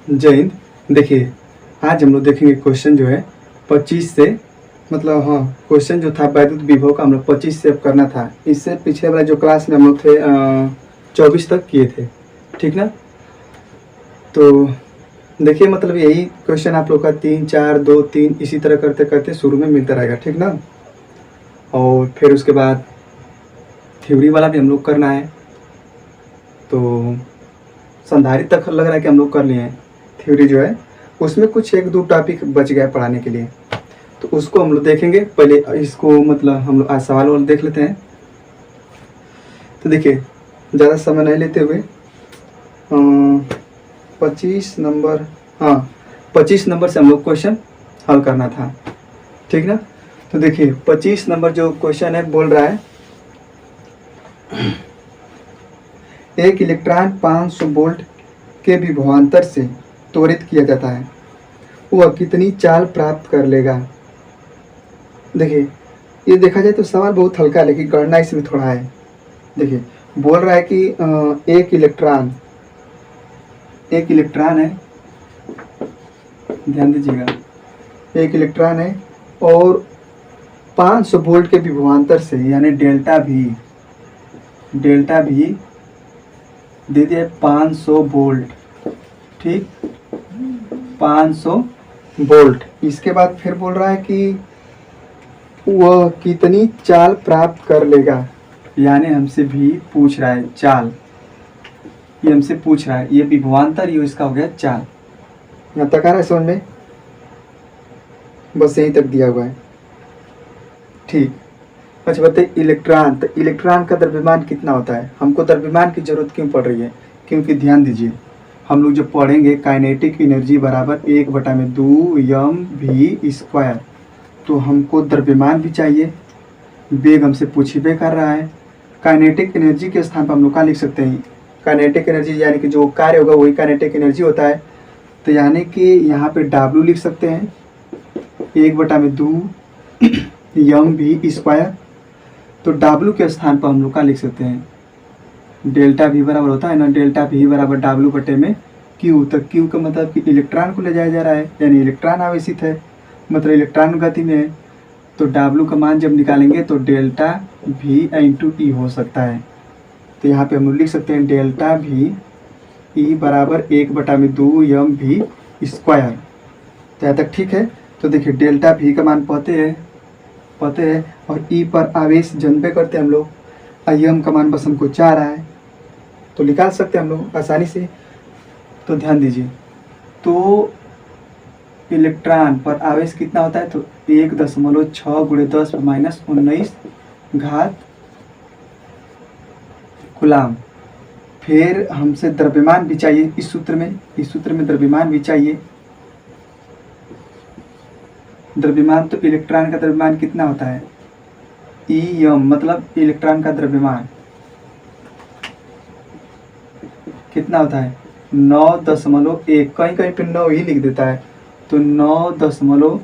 जय हिंद। देखिए, आज हम लोग देखेंगे क्वेश्चन जो है 25 से, मतलब हाँ, क्वेश्चन जो था वैद्युत विभव का हम लोग 25 से अब करना था। इससे पिछले वाला जो क्लास में हम लोग थे 24 तक किए थे, ठीक ना। तो देखिए, मतलब यही क्वेश्चन आप लोग का 3 4 2 3 इसी तरह करते करते शुरू में मिलता रहेगा, ठीक ना। और फिर उसके बाद थ्योरी वाला भी हम लोग करना है। तो संधारित्र तक लग रहा है कि हम लोग कर लिए हैं। थ्योरी जो है उसमें कुछ एक दो टॉपिक बच गया पढ़ाने के लिए, तो उसको हम लोग देखेंगे। पहले इसको मतलब हम लोग आज सवाल वाल देख लेते हैं। तो देखिए, ज़्यादा समय नहीं लेते हुए 25 नंबर, हाँ 25 नंबर से हम लोग क्वेश्चन हल करना था, ठीक ना। तो देखिए 25 नंबर जो क्वेश्चन है बोल रहा है, एक इलेक्ट्रॉन 500 वोल्ट के विभवांतर से त्वरित किया जाता है, वह कितनी चाल प्राप्त कर लेगा। देखिए, ये देखा जाए तो सवाल बहुत हल्का है, लेकिन गणना इसमें थोड़ा है। देखिए, बोल रहा है कि एक इलेक्ट्रॉन है, ध्यान दीजिएगा, एक इलेक्ट्रॉन है और 500 वोल्ट के विभवांतर से, यानी डेल्टा भी दे दिया 500 वोल्ट, ठीक, 500 वोल्ट। इसके बाद फिर बोल रहा है कि वह कितनी चाल प्राप्त कर लेगा, यानी हमसे भी पूछ रहा है चाल, ये हमसे पूछ रहा है, ये विभवांतर, ये इसका हो गया चाल। यहाँ तक आ रहा है समझ में, बस यहीं तक दिया हुआ है, ठीक। अच्छा बताइए इलेक्ट्रॉन, तो इलेक्ट्रॉन का द्रव्यमान कितना होता है। हमको द्रव्यमान की जरूरत क्यों पड़ रही है, क्योंकि ध्यान दीजिए, हम लोग जो पढ़ेंगे काइनेटिक एनर्जी बराबर 1/2 mv²। तो हमको द्रव्यमान भी चाहिए, वेग हमसे पूछ ही कर रहा है। काइनेटिक एनर्जी के स्थान पर हम लोग क्या लिख सकते हैं, काइनेटिक एनर्जी यानी कि जो कार्य होगा वही काइनेटिक एनर्जी होता है। तो यानी कि यहाँ पे W लिख सकते हैं 1/2 mv²। तो W के स्थान पर हम लोग क्या लिख सकते हैं, डेल्टा V बराबर होता है ना, डेल्टा V बराबर W/Q। तो Q का मतलब कि इलेक्ट्रॉन को ले जाया जा रहा है, यानी इलेक्ट्रॉन आवेशित है, मतलब इलेक्ट्रॉन गति में है। तो W का मान जब निकालेंगे तो डेल्टा V इंटू E हो सकता है। तो यहाँ पे हम लोग लिख सकते हैं डेल्टा V E बराबर 1/2 mv²। तो यहाँ तक ठीक है। तो देखिए डेल्टा V का मान पते हैं और E पर आवेश जनबे करते हैं हम लोग। M का मान बस हमको 4 है, तो निकाल सकते हैं हम लोग आसानी से। तो ध्यान दीजिए, तो इलेक्ट्रॉन पर आवेश कितना होता है, तो 1.6 × 10 - 19 कूलाम। फिर हमसे द्रव्यमान भी चाहिए, इस सूत्र में द्रव्यमान भी चाहिए। द्रव्यमान, तो इलेक्ट्रॉन का द्रव्यमान कितना होता है, Em, मतलब इलेक्ट्रॉन का द्रव्यमान कितना होता है 9.1, कहीं पे 9 ही लिख देता है। तो 9.10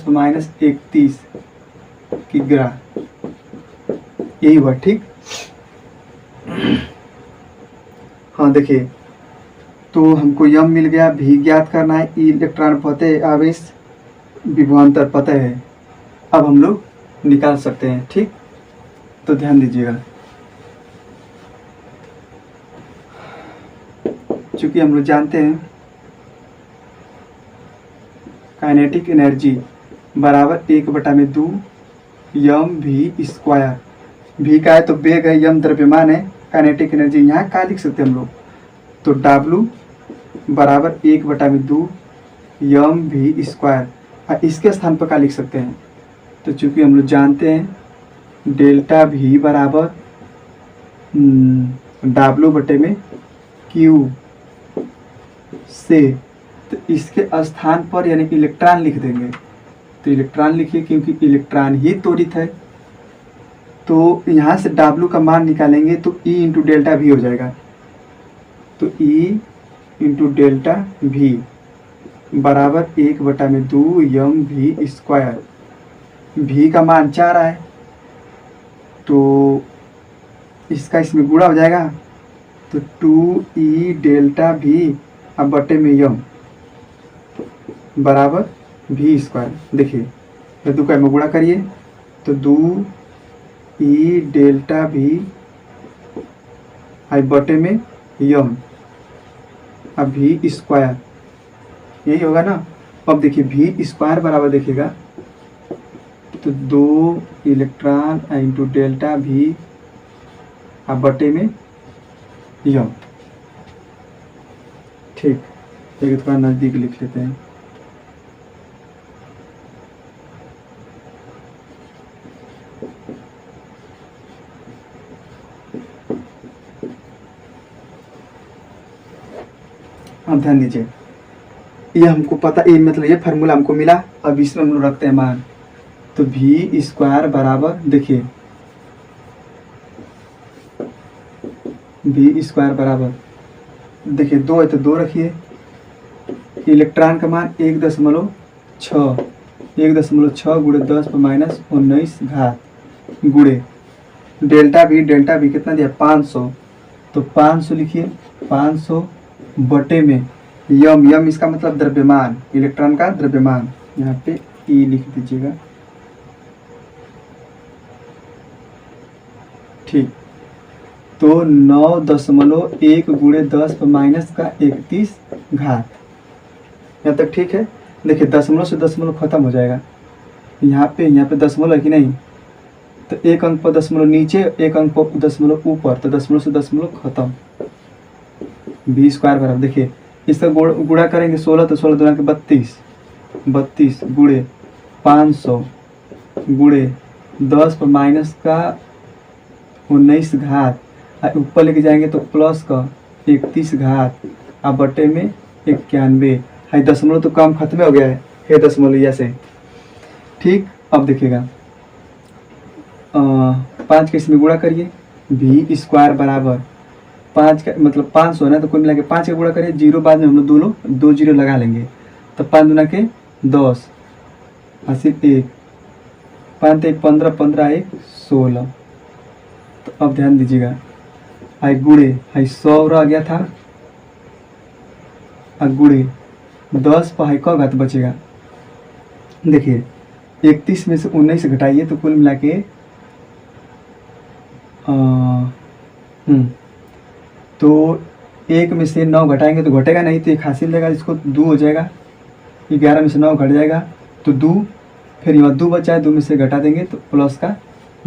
- 31 यही हुआ, ठीक। हाँ देखिए, तो हमको यम मिल गया, भी ज्ञात करना है, इलेक्ट्रॉन पता है, आवेश विभवांतर पता है। अब हम लोग निकाल सकते हैं, ठीक। तो ध्यान दीजिएगा, चूंकि हम लोग जानते हैं काइनेटिक एनर्जी बराबर 1/2 mv²। भी का है तो वेग है, यम द्रव्यमान है, काइनेटिक एनर्जी यहाँ क्या लिख सकते हैं हम लोग, तो W बराबर 1/2 mv²। इसके स्थान पर क्या लिख सकते हैं, तो चूंकि हम लोग जानते हैं डेल्टा V बराबर W/Q से, तो इसके स्थान पर यानी इलेक्ट्रॉन लिख देंगे। तो इलेक्ट्रॉन लिखिए, क्योंकि इलेक्ट्रॉन ही त्वरित है। तो यहाँ से W का मान निकालेंगे तो E इंटू डेल्टा V हो जाएगा। तो E इंटू डेल्टा V बराबर 1/2 mv²। V का मान 4 है, तो इसका इसमें गुणा हो जाएगा, तो 2E डेल्टा V अब बटे में यम बराबर भी स्क्वायर। देखिए तो 2 का में गुणा करिए तो 2 ई डेल्टा भी आई बटे में यम अब भी स्क्वायर, यही होगा ना। अब देखिए भी स्क्वायर बराबर देखिएगा तो 2 इलेक्ट्रॉन इंटू डेल्टा भी अब बटे में यम। ठीक, एक थोड़ा नज़दीक लिख लेते हैं। अब ध्यान दीजिए, ये हमको पता, ये मतलब ये फार्मूला हमको मिला। अब इसमें हम लोग रखते हैं मान, तो भी स्क्वायर बराबर देखिए भी स्क्वायर बराबर देखिए 2 है तो 2 रखिए, इलेक्ट्रॉन का मान 1.6 1.6 गुणे 10⁻19 घात गुणे डेल्टा भी कितना दिया 500, तो 500 लिखिए, 500 बटे में यम इसका मतलब द्रव्यमान, इलेक्ट्रॉन का द्रव्यमान, यहाँ पे ई लिख दीजिएगा। ठीक, तो 9.1 गुणे 10⁻31 घात, यहाँ तक ठीक है। देखिए दशमलव से दशमलव खत्म हो जाएगा, यहाँ पे दशमलव है कि नहीं, तो एक अंक पर दशमलव नीचे, एक अंक पर दशमलव ऊपर, तो दशमलव से दशमलव खत्म। भी स्क्वायर बराबर देखिए इसका गुणा करेंगे 16, तो 16 दूना के 32 गुणे 500 गुणे 10⁻19 घात, ऊपर लेके जाएंगे तो प्लस का 31 घात अब बटे में 91 है। दशमलव तो काम खत्म हो गया है दशमलव से। ठीक, अब देखिएगा 5 के इसमें गुणा करिए, भी स्क्वायर बराबर 5 का मतलब 500 ना, तो कुल मिला के 5 का गुणा करिए, 0 बाद में हम लोग 2 जीरो लगा लेंगे, तो 5 दूना के 10 सिर्फ 1, 5 1 15 15 1 16। तो अब ध्यान दीजिएगा, आई गुणे आई 100 रह गया था, अब गुणे 10 पर हाई का घात बचेगा। देखिए 31 में से 19 घटाइए तो कुल मिला के तो 1 में से 9 घटाएंगे तो घटेगा नहीं, तो 1 हासिल रहेगा, इसको 2 हो जाएगा। 11 में से 9 घट जाएगा तो 2, फिर यहाँ 2 बचा है, 2 में से घटा देंगे तो प्लस का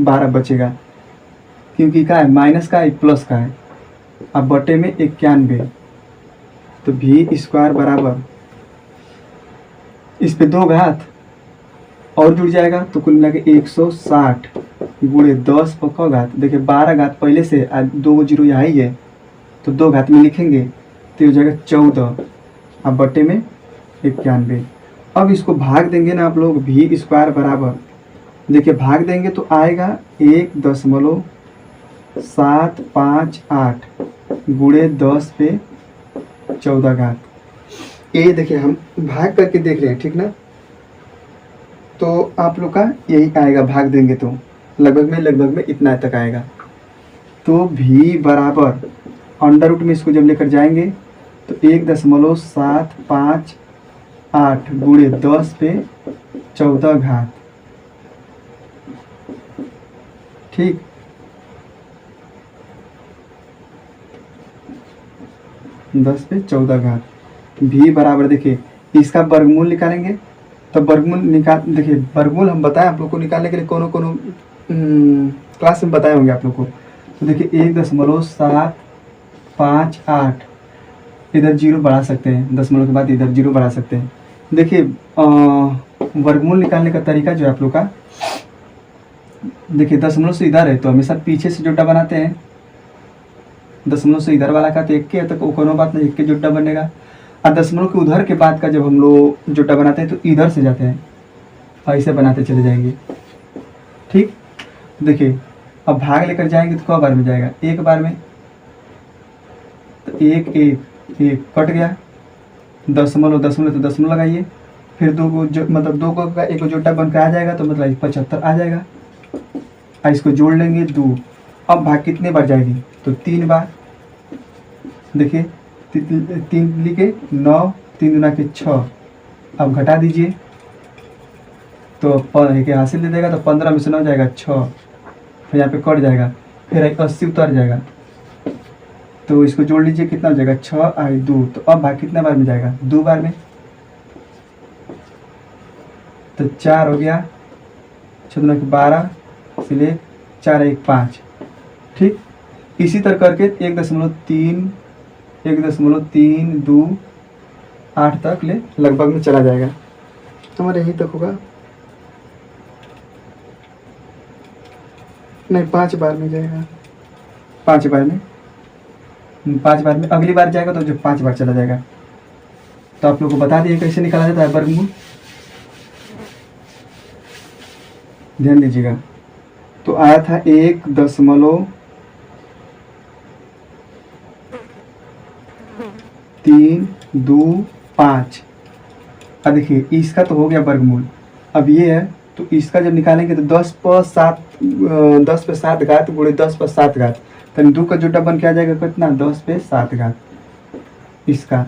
12 बचेगा, क्योंकि क्या है माइनस का है प्लस का है। अब बटे में 91, तो भी स्क्वायर बराबर इस पे 2 घात और जुड़ जाएगा, तो कुल मिला के 160 गुणे 10 पर क घात। देखिए 12 घात पहले से, आज 2 जीरो यहाँ ही है, तो 2 घात में लिखेंगे तो हो जाएगा 14, अब बटे में 91। अब इसको भाग देंगे ना आप लोग, भी स्क्वायर बराबर देखिए भाग देंगे तो आएगा 1.758 गुणे 10 पे 14 घात। ये देखिए हम भाग करके देख रहे हैं, ठीक ना, तो आप लोग का यही आएगा, भाग देंगे तो लगभग में इतना तक आएगा। तो भी बराबर अंडर रूट में इसको जब लेकर जाएंगे तो 1.758 गुणे 10 पे 14 घात। ठीक, दस पे 14 घात। भी बराबर देखिए इसका वर्गमूल निकालेंगे, तो वर्गमूल देखिए वर्गमूल हम बताएं आप लोग को निकालने के लिए, कोनो क्लास में बताए होंगे आप लोग को। तो देखिए 1.758 इधर 0 बढ़ा सकते हैं, दशमलव के बाद इधर 0 बढ़ा सकते हैं। देखिए वर्गमूल निकालने का तरीका जो है आप लोग का, देखिए दशमलव से इधर है तो हमेशा पीछे से जोड़ा बनाते हैं, दशमलव से इधर वाला का तो 1 के, तो कोनो बात नहीं 1 के जोड़ा बनेगा। और दशमलव के उधर के बाद का जब हम लोग जोड़ा बनाते हैं तो इधर से जाते हैं, ऐसे बनाते चले जाएंगे। ठीक, देखिए अब भाग लेकर जाएंगे तो कई बार में जाएगा, एक बार में, तो 1 1 1 कट गया, दशमलव तो दशमलव लगाइए, फिर 2 को मतलब 2 का 1 जोड़ा बन के आ जाएगा, तो मतलब 75 आ जाएगा। इसको जोड़ लेंगे 2, अब भाग कितने बार जाएगी, तो 3 बार। देखिए तीन लिखे 9, 3 दूना के 6। अब घटा दीजिए तो एक हासिल दे देगा, तो 15 में से 9 जाएगा 6, फिर यहाँ पे कट जाएगा, फिर 80 उतर जाएगा। तो इसको जोड़ लीजिए, कितना हो जाएगा 6 आई 2। तो अब भाग कितने बार में जाएगा, 2 बार में, तो 4 हो गया, 6 दूना के 12, इसलिए 4 1 5। ठीक, इसी तरह करके 1.328 तक ले लगभग में चला जाएगा। हमारे यहीं तक होगा, नहीं 5 बार में जाएगा, 5 बार में अगली बार जाएगा तो जो 5 बार चला जाएगा। तो आप लोग को बता दिए कैसे निकाला जाता है वर्गमूल, ध्यान दीजिएगा। तो आया था 1.325। अब देखिए इसका तो हो गया वर्गमूल। अब ये है, तो इसका जब निकालेंगे तो 10 पर 7 घात गुणे 10 पर 7 घात, तो 2 का जोटा बन के आ जाएगा कितना, 10 पे 7 घात। इसका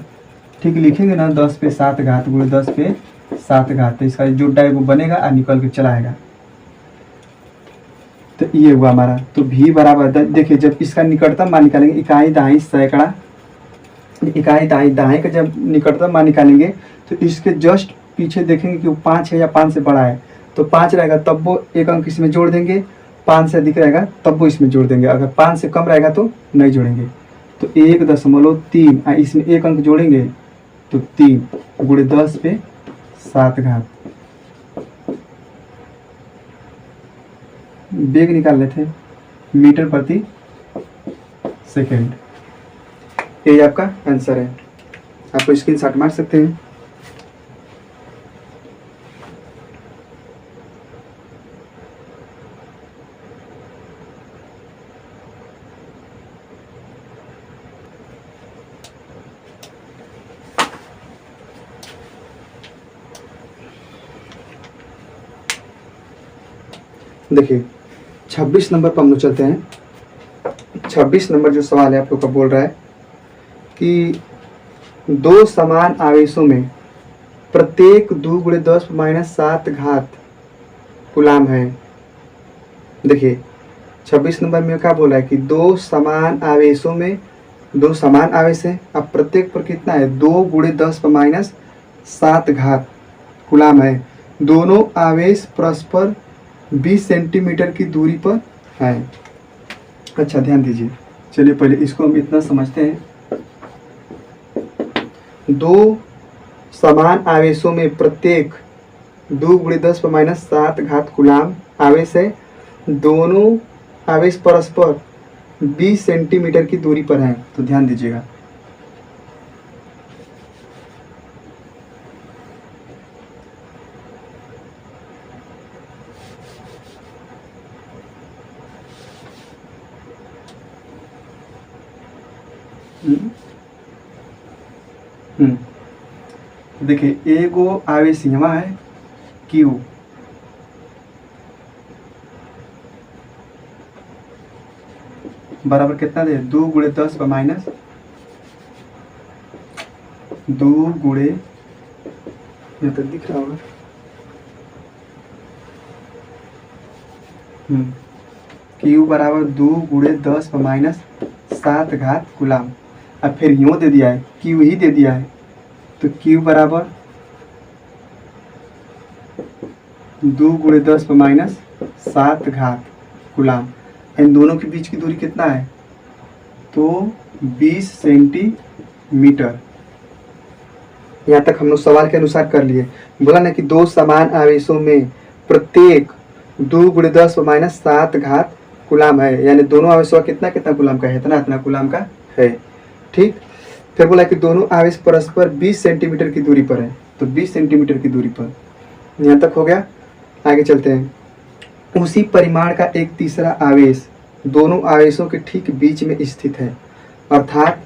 ठीक लिखेंगे ना, 10 पे 7 घात गुणे 10 पे 7 घात, तो इसका जोटा है वो बनेगा और निकल के चला आएगा। तो ये हुआ हमारा। तो भी बराबर देखिए, जब इसका निकटतम मान निकालेंगे, इकाई दहाई सैकड़ा, इकाई दहाई का जब निकटतम मान निकालेंगे तो इसके जस्ट पीछे देखेंगे कि वो 5 है या 5 से बड़ा है। तो 5 रहेगा तब वो एक अंक इसमें जोड़ देंगे, 5 से अधिक रहेगा तब वो इसमें जोड़ देंगे, अगर 5 से कम रहेगा तो नहीं जोड़ेंगे। तो 1.3 इसमें एक अंक जोड़ेंगे तो 3 गुणे 10 पे 7 घात। वेग निकाल लेते हैं, मीटर प्रति सेकेंड। ये आपका आंसर है, आपको स्क्रीनशॉट मार सकते हैं। देखिए 26 नंबर पर हम लोग चलते हैं। 26 नंबर जो सवाल है आप लोग का बोल रहा है कि 2 समान आवेशों में प्रत्येक 2 गुणे 10 माइनस 7 घात कूलाम है। देखिए 26 नंबर में क्या बोला है कि 2 समान आवेशों में 2 समान आवेश है, अब प्रत्येक पर कितना है, 2 गुणे 10 माइनस 7 घात कूलाम है। दोनों आवेश परस्पर 20 सेंटीमीटर की दूरी पर है। अच्छा ध्यान दीजिए, चलिए पहले इसको हम इतना समझते हैं। 2 समान आवेशों में प्रत्येक 2 गुणे 10 माइनस 7 घात कूलाम आवेश है। दोनों आवेश परस्पर 20 सेंटीमीटर की दूरी पर हैं। तो ध्यान दीजिएगा, देखिए एगो आवेश यहाँ है Q, बराबर कितना दे, 2 गुणे 10 माइनस 2 गुणे, यहाँ तक दिख रहा होगा, Q बराबर 2 गुणे 10 माइनस 7 घात कूलाम। अब फिर यूँ दे दिया है, Q ही दे दिया है, तो Q बराबर 2 गुणे 10 माइनस 7 घात कूलाम। इन दोनों के बीच की दूरी कितना है, तो 20 सेंटीमीटर। यहाँ तक हम लोग सवाल के अनुसार कर लिए। बोला ना कि 2 समान आवेशों में प्रत्येक 2 गुणे 10 माइनस 7 घात कूलाम है, यानी दोनों आवेशों का कितना कितना कूलाम का है, इतना कूलाम का है। ठीक, फिर बोला कि दोनों आवेश परस्पर 20 सेंटीमीटर की दूरी पर है, तो 20 सेंटीमीटर की दूरी पर। यहाँ तक हो गया, आगे चलते हैं। उसी परिमाण का एक तीसरा आवेश दोनों आवेशों के ठीक बीच में स्थित है, अर्थात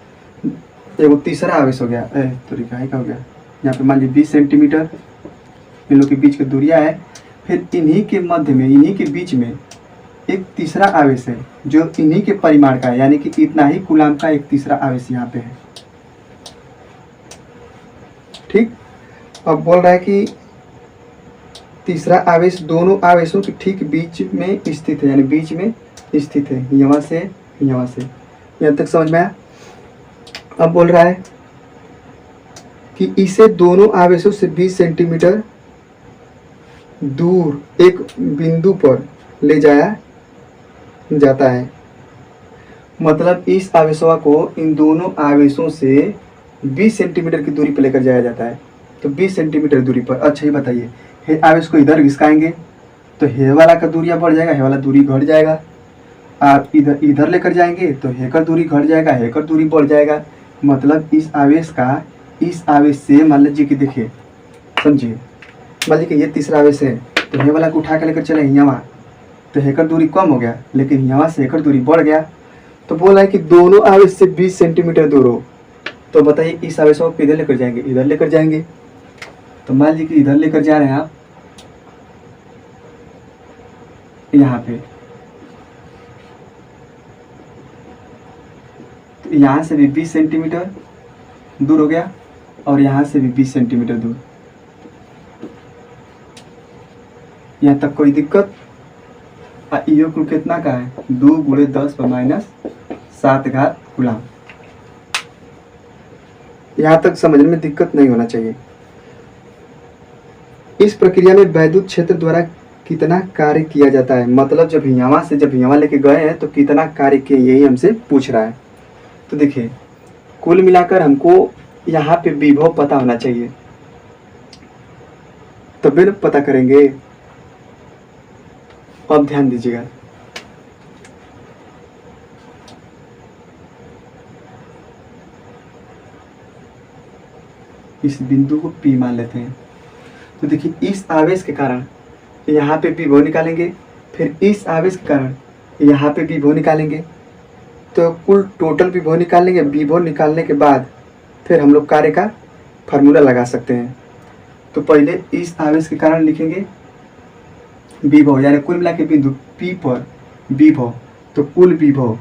एक तीसरा आवेश हो गया, तो रिकाई का हो गया। यहाँ पे मान लीजिए 20 सेंटीमीटर इन लोग के बीच की दूरियाँ है, फिर इन्हीं के मध्य में, इन्हीं के बीच में एक तीसरा आवेश है जो इन्हीं के परिमाण का है, यानी कि इतना ही कूलाम का एक तीसरा आवेश यहाँ पे है। ठीक। अब बोल रहा है कि तीसरा आवेश दोनों आवेशों के ठीक बीच में स्थित है, यानी बीच में स्थित है, यहाँ से यहाँ से। यहाँ तक समझ में आया। अब बोल रहा है कि इसे दोनों आवेशों से 20 सेंटीमीटर दूर एक बिंदु पर ले जाया जाता है। मतलब इस आवेशवा को इन दोनों आवेशों से 20 सेंटीमीटर की दूरी पर लेकर जाया जाता है। तो 20 सेंटीमीटर दूरी पर। अच्छा, ये बताइए, हे आवेश को इधर घिसकाएंगे तो हे वाला का दूरिया बढ़ जाएगा, हे वाला दूरी घट जाएगा। आप इधर लेकर जाएंगे तो हे का दूरी घट जाएगा, हे का दूरी बढ़ जाएगा। मतलब इस आवेश का इस आवेश से, मान लीजिए कि देखिए, समझिए, मान लीजिए कि ये तीसरा आवेश है, तो हे वाला को उठा के लेकर चले यहाँ, तो हे का दूरी कम हो गया, लेकिन यहाँ से हे का दूरी बढ़ गया। तो बोला है कि दोनों आवेश से 20 सेंटीमीटर दूर हो। तो बताइए इस आवेश को किधर लेकर जाएंगे? इधर लेकर जाएंगे। तो मान लीजिए कि इधर लेकर जा रहे हैं आप, यहाँ पे, तो यहाँ से भी 20 सेंटीमीटर दूर हो गया और यहाँ से भी 20 सेंटीमीटर दूर। यहाँ तक कोई दिक्कत? यो कुल कितना का है? 2 × 10⁻7 कूलम। यहाँ तक समझने में दिक्कत नहीं होना चाहिए। इस प्रक्रिया में वैद्युत क्षेत्र द्वारा कितना कार्य किया जाता है? मतलब जब यहाँ लेके गए हैं तो कितना कार्य किए, यही हमसे पूछ रहा है। तो देखिए, कुल मिलाकर हमको यहाँ पे विभव पता होना चाहिए, तभी पता करेंगे। अब ध्यान दीजिएगा, इस बिंदु को P मान लेते हैं। तो देखिए, इस आवेश के कारण यहाँ पे विभव निकालेंगे, फिर इस आवेश के कारण यहाँ पे विभव निकालेंगे, तो कुल टोटल विभव निकाल लेंगे। विभव निकालने के बाद फिर हम लोग कार्य का फार्मूला लगा सकते हैं। तो पहले इस आवेश के कारण लिखेंगे विभव, यानी कुल मिला के बिंदु P पर विभव। तो कुल विभव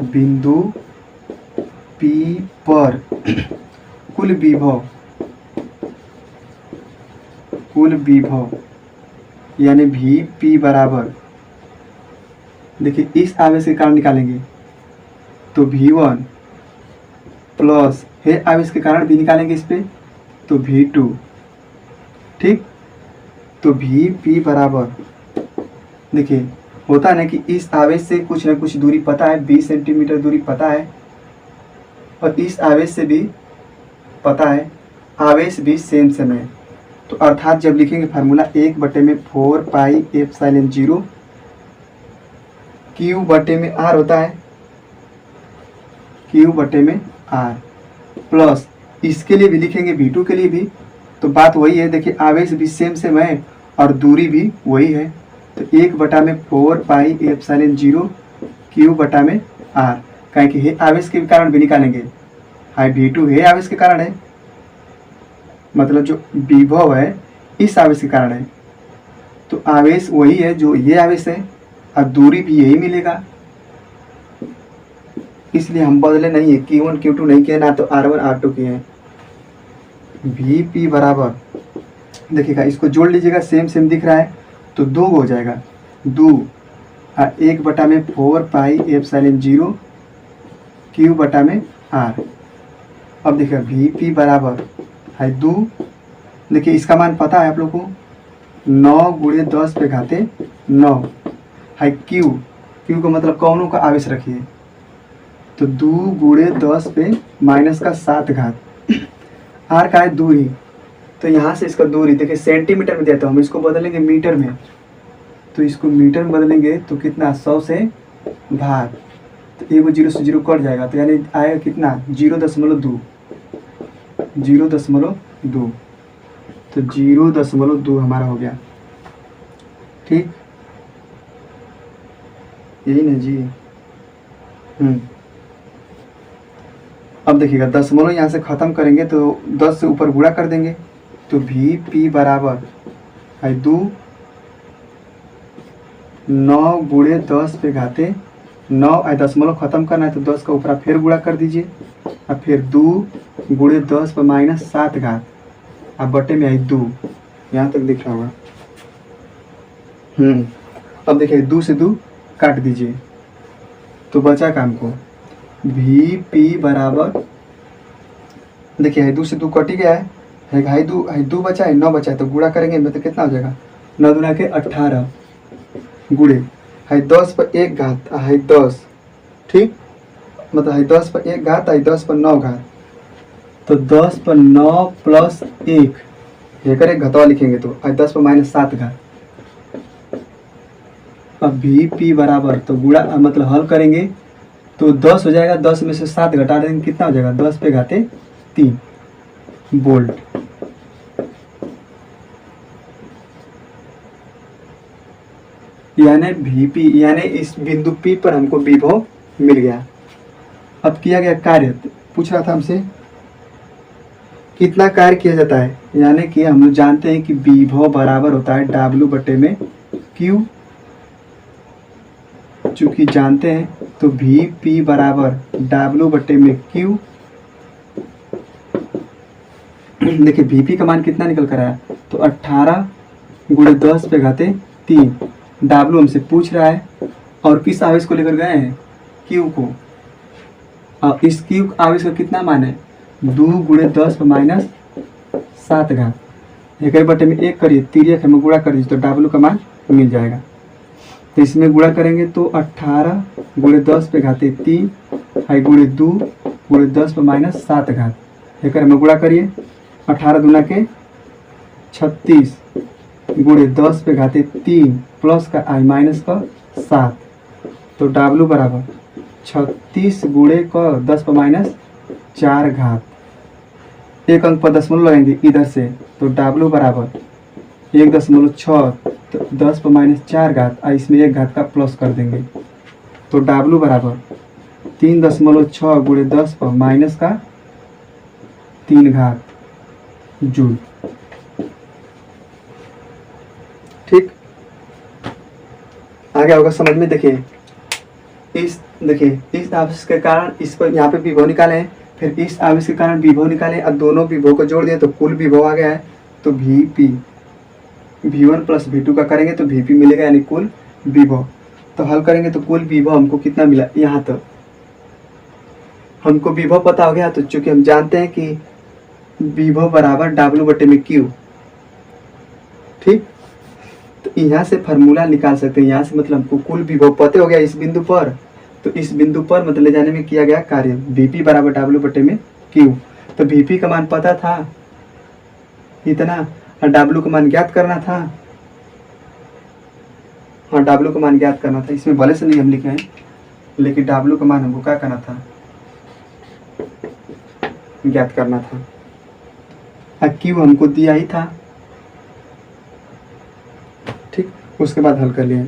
बिंदु P पर कुल विभव यानी Vp बराबर, देखिए इस आवेश के कारण निकालेंगे तो V1 प्लस है आवेश के कारण भी निकालेंगे इस पे तो V2। ठीक, तो Vp बराबर, देखिए होता है ना कि इस आवेश से कुछ ना कुछ दूरी पता है, 20 सेंटीमीटर दूरी पता है, और इस आवेश से भी पता है, आवेश भी सेम है। तो अर्थात जब लिखेंगे फार्मूला 1/4πε0 Q/r होता है, Q/r प्लस इसके लिए भी लिखेंगे V2 के लिए भी, तो बात वही है। देखिए आवेश भी सेम है और दूरी भी वही है, तो 1/4πε0 Q/r, कहें कि है आवेश के कारण भी निकालेंगे, हाई V2 है आवेश के कारण है, मतलब जो विभव है इस आवेश के कारण है, तो आवेश वही है जो ये आवेश है और दूरी भी यही मिलेगा, इसलिए हम बदले नहीं है, Q1 Q2 नहीं किए ना, तो R1 R2 किए हैं। Vp बराबर, देखिएगा इसको जोड़ लीजिएगा, सेम दिख रहा है तो 2 हो जाएगा, 2 और 1/4πε0 Q/r। अब देखिए Vp बराबर है 2, देखिए इसका मान पता है आप लोग को, 9 × 10⁻9 है Q का मतलब कौनों का आवेश रखिए, तो 2 × 10⁻⁷ R का है दूरी, तो यहाँ से इसका दूरी देखिए सेंटीमीटर में देता हूँ, हम इसको बदलेंगे मीटर में, तो इसको मीटर में बदलेंगे तो कितना, 100 से भाग, तो 1 0 से 0 कट जाएगा, तो यानी आएगा कितना, 0.2, तो 0.2 हमारा हो गया। ठीक, यही ना जी। अब देखिएगा दशमलव यहाँ से ख़त्म करेंगे तो 10 से ऊपर गुणा कर देंगे, तो Vp बराबर है 2, 9 × 10⁻9, दशमलव ख़त्म करना है तो 10 का ऊपर फिर गुणा कर दीजिए, अब फिर 2 गुणे 10 पर माइनस 7 घात, अब बटे में आई 2, यहाँ तक दिख रहा होगा। अब देखिए 2 से 2 काट दीजिए तो बचा काम को वी पी बराबर, देखिए 2 से 2 कट ही गया है, हाई 2 बचा है, 9 बचा है, तो गुणा करेंगे मतलब कितना हो जाएगा, 9 दूना के 18 गुणे हाई 10 पर 1 घात हाई 10, ठीक, मतलब हाई 10 पर 1 घात हाई 10 पर 9 घात, तो 10 पर 9 प्लस 1 ये करें घटवा लिखेंगे तो हाई 10 पर माइनस 7 घात। अब वी पी बराबर, तो गुणा मतलब हल करेंगे तो 10 हो जाएगा, 10 में से 7 घटा देंगे कितना हो जाएगा, 10 पे घाते 3 वोल्ट। यानी वीपी यानी इस बिंदु P पर हमको विभव मिल गया। अब किया गया कार्य, पूछ रहा था हमसे कितना कार्य किया जाता है, यानी कि हम लोग जानते हैं कि विभव बराबर होता है W बटे में Q, चूंकि जानते हैं तो Vp बराबर W बटे में Q। देखिए Vp का मान कितना निकल कर आया, तो 18 गुणे 10 पे घाते 3, W हमसे पूछ रहा है और किस आवेश को लेकर गए हैं, Q को, और इस Q आवेश का कितना मान है, 2 गुणे 10 पर माइनस 7 घात, एक बटे में 1 करिए, तिर्यक में गुणा कर दीजिए तो W का मान मिल जाएगा। तो इसमें गुणा करेंगे तो 18 गुणे 10 पे घाते 3 हाई गुणे 2 गुणे 10 पर माइनस 7 घात, एक में गुणा करिए, 18 दूना के 36 गुणे 10 पे घाते 3 प्लस का आई माइनस का 7, तो W बराबर 36 गुणे का 10 पर माइनस 4 घात, एक अंक पर दशमलव लगाएंगे इधर से, तो W बराबर 1.6, तो 10 पर माइनस 4 घात, इसमें 1 घात का प्लस कर देंगे, तो W बराबर 3.6 गुणे 10 पर माइनस का 3 घात जूल। ठीक, आगे होगा समझ में। देखिए इस आवेश के कारण इस पर यहाँ पे विभव निकाले हैं, फिर इस आवेश के कारण विभव निकाले, अब दोनों विभव को जोड़ दिए तो कुल विभव आ गया है, तो Vp V1 प्लस V2 का करेंगे तो Vp मिलेगा, यानी कुल विभव। तो हल करेंगे तो कुल विभव हमको कितना मिला, यहाँ तक हमको विभव पता हो गया। तो चूंकि हम जानते हैं कि विभव बराबर W बटे में Q, ठीक, तो यहाँ से फार्मूला निकाल सकते हैं, यहाँ से मतलब हमको कुल विभव पता हो गया इस बिंदु पर, तो इस बिंदु पर मतलब ले जाने में किया गया कार्य Vp बराबर W बटे में Q। तो Vp का मान पता था इतना, और W का मान ज्ञात करना था, हाँ W का मान ज्ञात करना था, इसमें भले से नहीं हम लिखे हैं, लेकिन W का मान हमको क्या करना था, ज्ञात करना था, और Q हमको दिया ही था, ठीक, उसके बाद हल कर लिए।